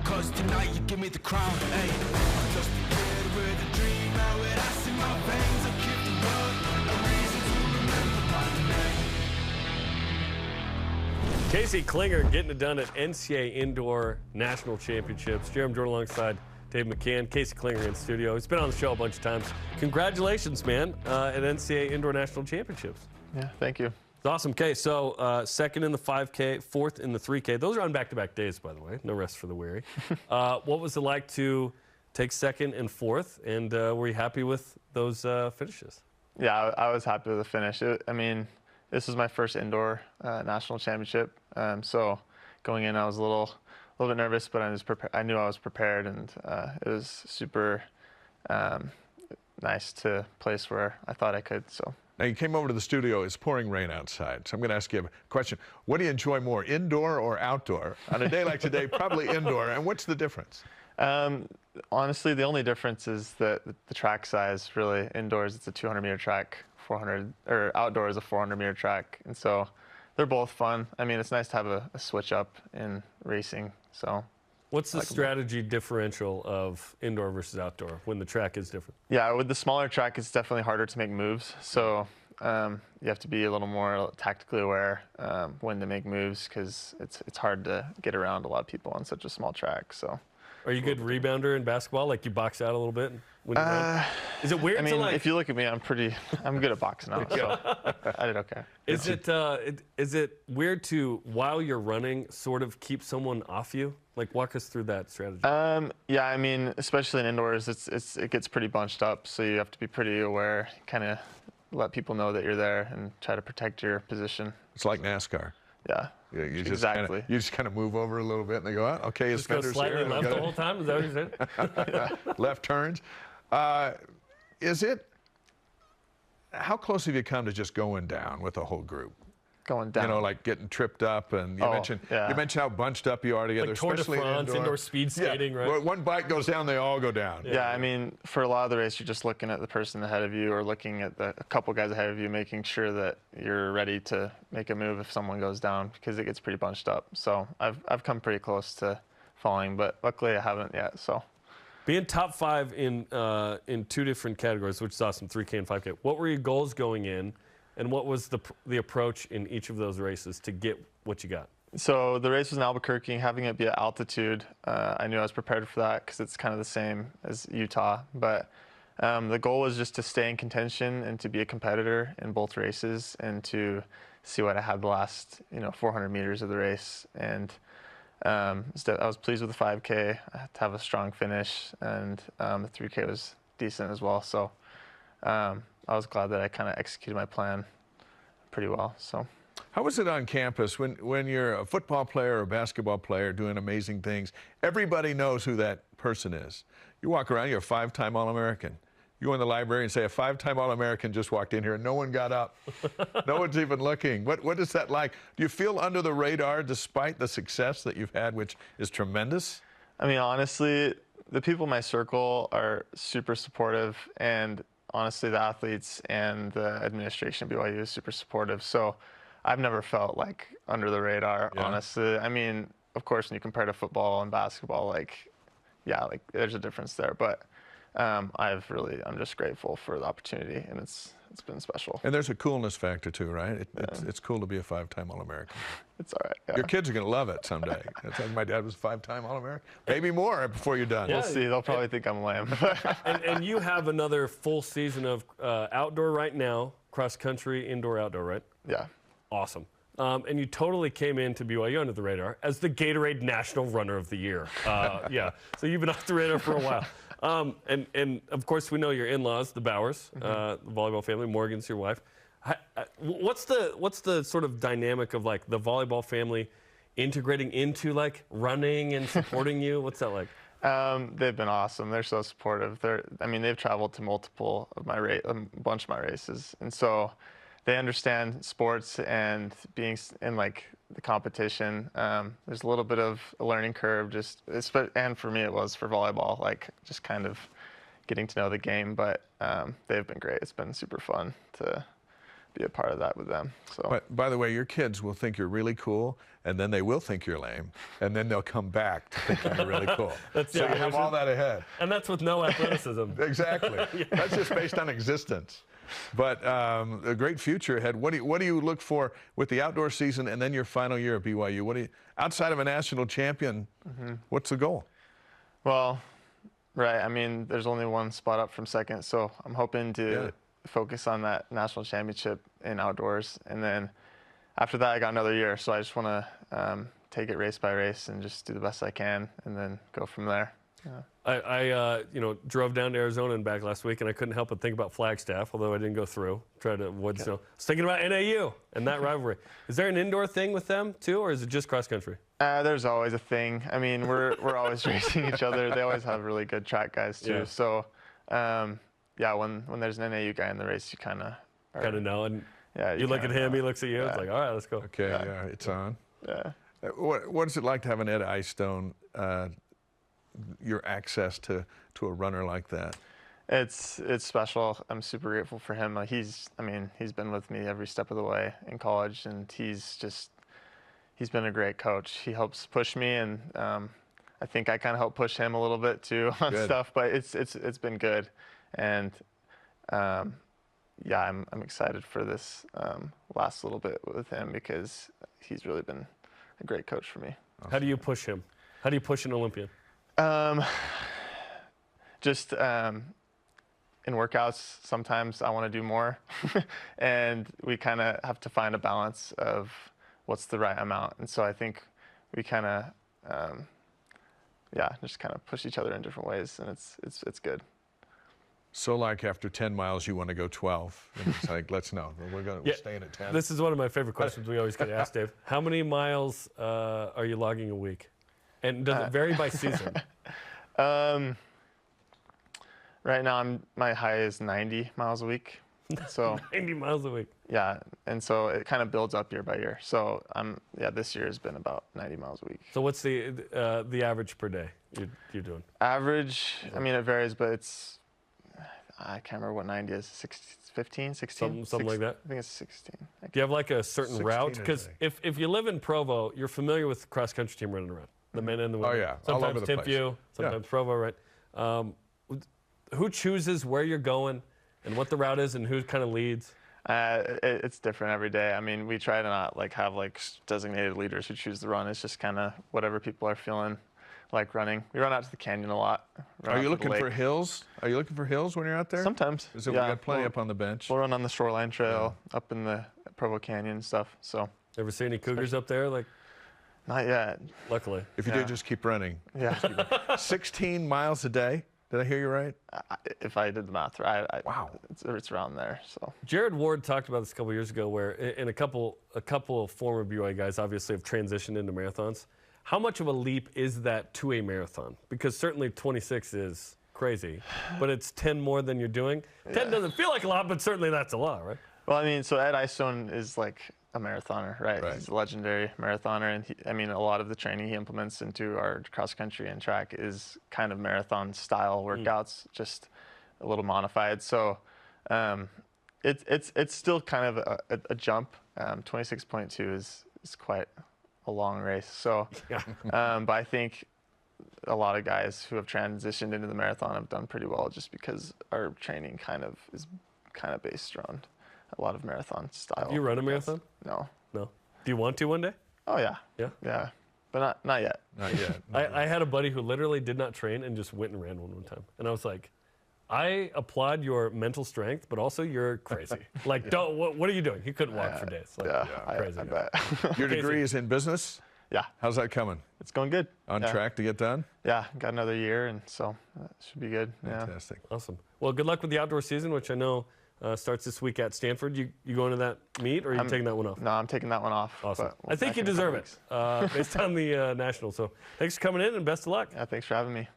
'cause tonight you give me the crown. Hey, I'm just prepared with a dream. Now with ice in my veins, I keep the blood. A reason to remember my name. Casey Klinger getting it done at NCAA Indoor National Championships. Jeremy Jordan alongside Dave McCann. Casey Klinger in studio. He's been on the show a bunch of times. Congratulations, man, at NCAA Indoor National Championships. Yeah, thank you. It's awesome. Okay, so second in the 5K, fourth in the 3K. Those are on back-to-back days, by the way. No rest for the weary. What was it like to take second and fourth, and were you happy with those finishes? Yeah, I was happy with the finish. I mean, this was my first indoor national championship, so going in, I was a little bit nervous, but I knew I was prepared, and it was super nice to place where I thought I could. So. Now, you came over to the studio. It's pouring rain outside, so I'm going to ask you a question. What do you enjoy more, indoor or outdoor? On a day like today, probably indoor. And what's the difference? Honestly, the only difference is the track size. Really, indoors it's a 200-meter track, 400, or outdoors a 400-meter track, and so they're both fun. I mean, it's nice to have a switch up in racing. So. What's the strategy differential of indoor versus outdoor when the track is different? Yeah, with the smaller track, it's definitely harder to make moves. So you have to be a little more tactically aware when to make moves, because it's hard to get around a lot of people on such a small track. So. Are you a good rebounder in basketball? Like you box out a little bit when you run? Is it weird? I mean, if you look at me, I'm good at boxing out, so I did okay. Is it weird to, while you're running, sort of keep someone off you? Like, walk us through that strategy. Yeah, I mean, especially in indoors, it gets pretty bunched up, so you have to be pretty aware, kind of let people know that you're there and try to protect your position. It's like NASCAR. Yeah. You exactly. You just kind of move over a little bit, and they go, oh, okay, his fender's here. Just go slightly left the whole time? Is that what you said? Left turns. How close have you come to just going down with the whole group? Going down. You know, like getting tripped up, and you mentioned how bunched up you are together. Like Tour de France, indoor speed skating, right? Where one bike goes down, they all go down. Yeah, I mean, for a lot of the race, you're just looking at the person ahead of you, or looking at a couple guys ahead of you, making sure that you're ready to make a move if someone goes down, because it gets pretty bunched up. So I've come pretty close to falling, but luckily I haven't yet. So. Being top 5 in 2 different categories, which is awesome, 3K and 5K. What were your goals going in? And what was the approach in each of those races to get what you got? So the race was in Albuquerque. Having it be at altitude, I knew I was prepared for that, because it's kind of the same as Utah. But the goal was just to stay in contention and to be a competitor in both races, and to see what I had the last 400 meters of the race. And I was pleased with the 5K. I had to have a strong finish, and the 3K was decent as well. So. I was glad that I kind of executed my plan pretty well. So, how was it on campus when you're a football player or a basketball player doing amazing things? Everybody knows who that person is. You walk around, you're a 5-time All-American. You go in the library and say, a 5-time All-American just walked in here, and no one got up. No one's even looking. What is that like? Do you feel under the radar despite the success that you've had, which is tremendous? I mean, honestly, the people in my circle are super supportive, and honestly, the athletes and the administration of BYU is super supportive. So I've never felt like under the radar, honestly. I mean, of course, when you compare to football and basketball, there's a difference there. But I'm just grateful for the opportunity, and it's been special. And there's a coolness factor too, right? It's cool to be a 5-time All-American. It's all right. Yeah. Your kids are going to love it someday. It's like my dad was a 5-time All-American. Maybe more before you're done. We'll see. They'll probably think I'm lame. and you have another full season of outdoor right now, cross-country, indoor, outdoor, right? Yeah. Awesome. And you totally came into BYU under the radar as the Gatorade National Runner of the Year. Yeah. So you've been off the radar for a while. And of course, we know your in-laws, the Bowers, the volleyball family. Morgan's your wife. What's the sort of dynamic of like the volleyball family integrating into like running and supporting you? What's that like? They've been awesome. They're so supportive. They've traveled to multiple of a bunch of my races, and so they understand sports and being in like the competition. There's a little bit of a learning curve, and for me it was for volleyball, like just kind of getting to know the game. But they've been great. It's been super fun to be a part of that with them. So. But by the way, your kids will think you're really cool, and then they will think you're lame, and then they'll come back to thinking you're really cool. So you have all that ahead. And that's with no athleticism. Exactly. That's just based on existence. But a great future ahead. What do you look for with the outdoor season and then your final year at BYU? What do you, outside of a national champion, what's the goal? Well, right. I mean, there's only one spot up from second, so I'm hoping to focus on that national championship in outdoors. And then after that, I got another year, so I just want to take it race by race and just do the best I can, and then go from there. Yeah. I drove down to Arizona and back last week, and I couldn't help but think about Flagstaff, although I didn't go through. Tried to avoid snow. I was thinking about NAU and that rivalry. Is there an indoor thing with them too, or is it just cross country? There's always a thing. I mean, we're always racing each other. They always have really good track guys too. Yeah. So, yeah, when there's an NAU guy in the race, you kind of know, and you look at him, know. he looks at you. Yeah. It's like, all right, let's go. Okay, yeah, it's on. Yeah. What is it like to have an Ed Eyestone, your access to a runner like that? It's special. I'm super grateful for him. He's been with me every step of the way in college, and he's been a great coach. He helps push me, and I think I kind of help push him a little bit too on stuff. But it's been good, and yeah, I'm excited for this last little bit with him because he's really been a great coach for me. How do you push him? How do you push an Olympian? Just in workouts, sometimes I want to do more, and we kind of have to find a balance of what's the right amount. And so I think we kind of, just kind of push each other in different ways, and it's good. So like after 10 miles, you want to go 12. And it's like, we're staying at 10. This is one of my favorite questions we always get asked, Dave. How many miles are you logging a week? And does it vary by season? Right now, my high is 90 miles a week. So 90 miles a week. Yeah, and so it kind of builds up year by year. So this year has been about 90 miles a week. So what's the average per day you're doing? Average, I mean, it varies, but I can't remember what 90 is. 15, 16? Something like that? I think it's 16. Do you have like a certain route? Because if you live in Provo, you're familiar with the cross-country team running around. The men and the women. Oh, yeah. Sometimes all over the Timpview, sometimes Provo, right? Who chooses where you're going and what the route is and who kind of leads? It's different every day. I mean, we try to not have designated leaders who choose the run. It's just kind of whatever people are feeling like running. We run out to the canyon a lot. Are you looking for hills? Are you looking for hills when you're out there? Sometimes. We got plenty up on the bench. We'll run on the Shoreline Trail up in the Provo Canyon and stuff. So. Ever see any cougars up there? Not yet. Luckily. If you do, just keep running. Yeah. 16 miles a day. Did I hear you right? If I did the math right. Wow. It's around there. So. Jared Ward talked about this a couple years ago, where a couple of former BYU guys obviously have transitioned into marathons. How much of a leap is that to a marathon? Because certainly 26 is crazy, but it's 10 more than you're doing. 10 doesn't feel like a lot, but certainly that's a lot, right? Well, I mean, so Ed Eyestone is like a marathoner, right? He's a legendary marathoner, and a lot of the training he implements into our cross country and track is kind of marathon style workouts, just a little modified. So it's still kind of a jump. 26.2 is quite a long race. So, but I think a lot of guys who have transitioned into the marathon have done pretty well, just because our training is based around a lot of marathon style. Have you run a marathon? No. No. Do you want to one day? Oh yeah. Yeah. Yeah, but not yet. Not yet. I had a buddy who literally did not train and just went and ran one time, and I was like, I applaud your mental strength, but also you're crazy. What are you doing? He couldn't walk for days. Crazy. I bet. Your degree is in business? Yeah. How's that coming? It's going good. On track to get done? Yeah, got another year, and so that should be good. Fantastic. Awesome. Well, good luck with the outdoor season, which I know starts this week at Stanford. You going to that meet, or are you taking that one off? No, I'm taking that one off. Awesome. I think you deserve it based on the national. So thanks for coming in, and best of luck. Yeah, thanks for having me.